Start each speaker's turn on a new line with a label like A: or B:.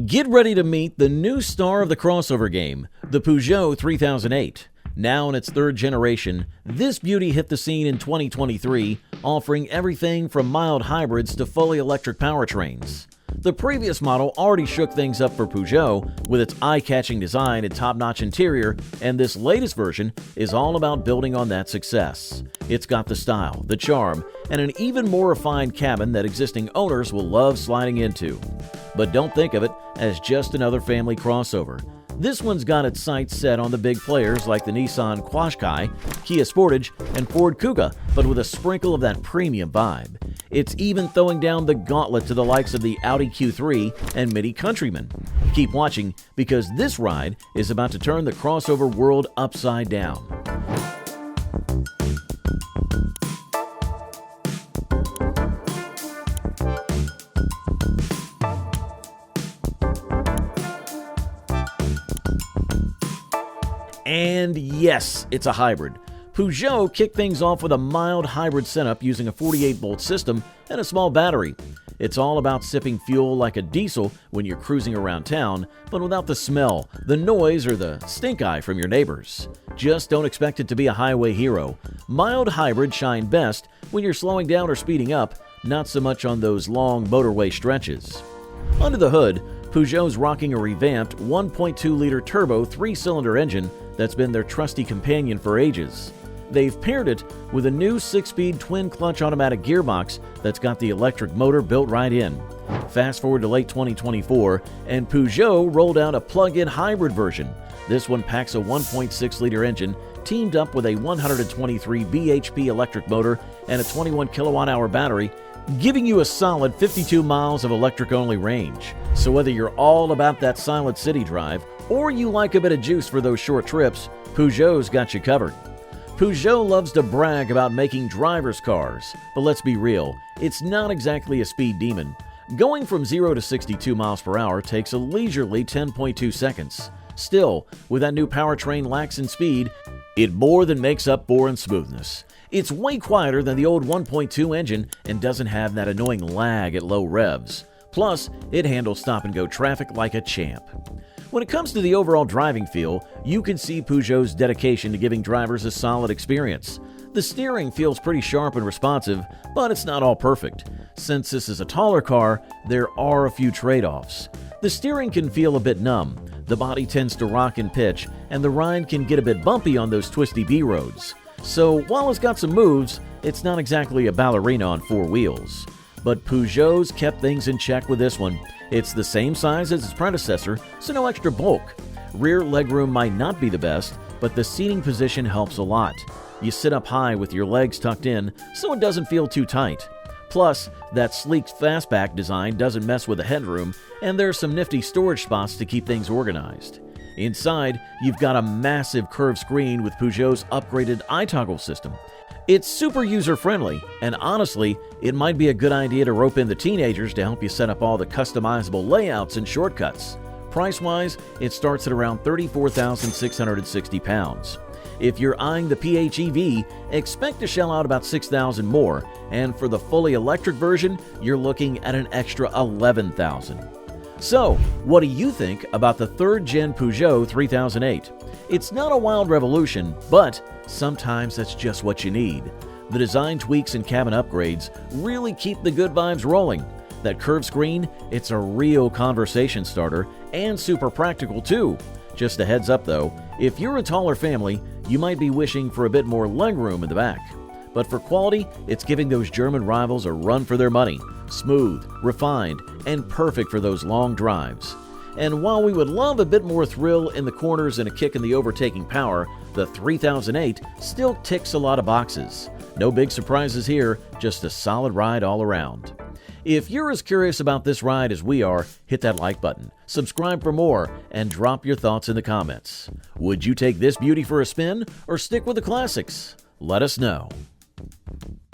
A: Get ready to meet the new star of the crossover game, the Peugeot 3008. Now in its third generation, this beauty hit the scene in 2023, offering everything from mild hybrids to fully electric powertrains. The previous model already shook things up for Peugeot with its eye-catching design and top-notch interior, and this latest version is all about building on that success. It's got the style, the charm, and an even more refined cabin that existing owners will love sliding into. But don't think of it as just another family crossover. This one's got its sights set on the big players like the Nissan Qashqai, Kia Sportage, and Ford Kuga, but with a sprinkle of that premium vibe. It's even throwing down the gauntlet to the likes of the Audi Q3 and Mini Countryman. Keep watching because this ride is about to turn the crossover world upside down. And yes, it's a hybrid. Peugeot kicked things off with a mild hybrid setup using a 48-volt system and a small battery. It's all about sipping fuel like a diesel when you're cruising around town, but without the smell, the noise, or the stink eye from your neighbors. Just don't expect it to be a highway hero. Mild hybrids shine best when you're slowing down or speeding up, not so much on those long motorway stretches. Under the hood, Peugeot's rocking a revamped 1.2-liter turbo 3-cylinder engine that's been their trusty companion for ages. They've paired it with a new 6-speed twin-clutch automatic gearbox that's got the electric motor built right in. Fast forward to late 2024, and Peugeot rolled out a plug-in hybrid version. This one packs a 1.6-liter engine teamed up with a 123 bhp electric motor and a 21 kilowatt-hour battery, giving you a solid 52 miles of electric-only range. So whether you're all about that silent city drive, or you like a bit of juice for those short trips, Peugeot's got you covered. Peugeot loves to brag about making driver's cars, but let's be real, it's not exactly a speed demon. Going from 0 to 62 miles per hour takes a leisurely 10.2 seconds. Still, with that new powertrain lax in speed, it more than makes up for in smoothness. It's way quieter than the old 1.2 engine and doesn't have that annoying lag at low revs. Plus, it handles stop-and-go traffic like a champ. When it comes to the overall driving feel, you can see Peugeot's dedication to giving drivers a solid experience. The steering feels pretty sharp and responsive, but it's not all perfect. Since this is a taller car, there are a few trade-offs. The steering can feel a bit numb, the body tends to rock and pitch, and the ride can get a bit bumpy on those twisty B-roads. So while it's got some moves, it's not exactly a ballerina on four wheels. But Peugeot's kept things in check with this one. It's the same size as its predecessor, so no extra bulk. Rear legroom might not be the best, but the seating position helps a lot. You sit up high with your legs tucked in, so it doesn't feel too tight. Plus, that sleek fastback design doesn't mess with the headroom, and there's some nifty storage spots to keep things organized. Inside, you've got a massive curved screen with Peugeot's upgraded iToggle system. It's super user-friendly, and honestly, it might be a good idea to rope in the teenagers to help you set up all the customizable layouts and shortcuts. Price-wise, it starts at around £34,660. If you're eyeing the PHEV, expect to shell out about $6,000 more, and for the fully electric version, you're looking at an extra $11,000. So, what do you think about the third-gen Peugeot 3008? It's not a wild revolution, but sometimes that's just what you need. The design tweaks and cabin upgrades really keep the good vibes rolling. That curved screen, it's a real conversation starter and super practical too. Just a heads up though, if you're a taller family, you might be wishing for a bit more legroom in the back. But for quality, it's giving those German rivals a run for their money. Smooth, refined, and perfect for those long drives. And while we would love a bit more thrill in the corners and a kick in the overtaking power, the 3008 still ticks a lot of boxes. No big surprises here, just a solid ride all around. If you're as curious about this ride as we are, hit that like button, subscribe for more, and drop your thoughts in the comments. Would you take this beauty for a spin or stick with the classics? Let us know.